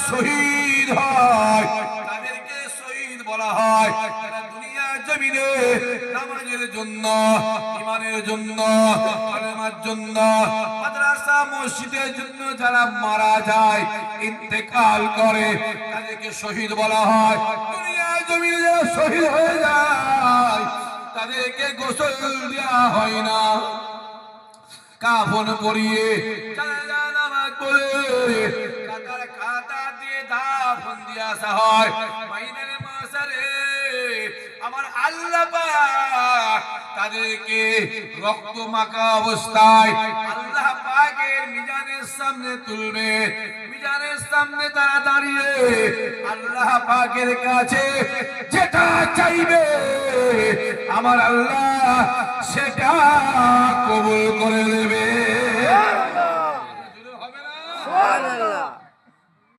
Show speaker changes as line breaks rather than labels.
শহীদ হয় তাদেরকে শহীদ বলা হয়। তারা দুনিয়ার জমিনে নামাজের জন্য, ঈমানের জন্য, কালেমার জন্য, মাদ্রাসা মসজিদের জন্য যারা মারা যায়, ইন্তেকাল করে, তাদেরকে শহীদ বলা হয়। দুনিয়ার জমিনে যারা শহীদ হয়ে যায় তাদেরকে গোসল দেওয়া হয় না, কাফন পরিয়ে জানাজা নামাজ পড়ে কাতার খাতা দিয়ে দাফন দিয়ে আসা হয়। মাইনের মাসারে আমার আল্লাহ পাক তাদেরকে রক্ত মাখা অবস্থায় আল্লাহ পাকের মিজানের সামনে তুলবে। মিজানের সামনে তারা দাঁড়িয়ে আল্লাহ পাকের কাছে যেটা চাইবে আমার আল্লাহ সেটা কবুল করে দেবে।
সুবহানাল্লাহ।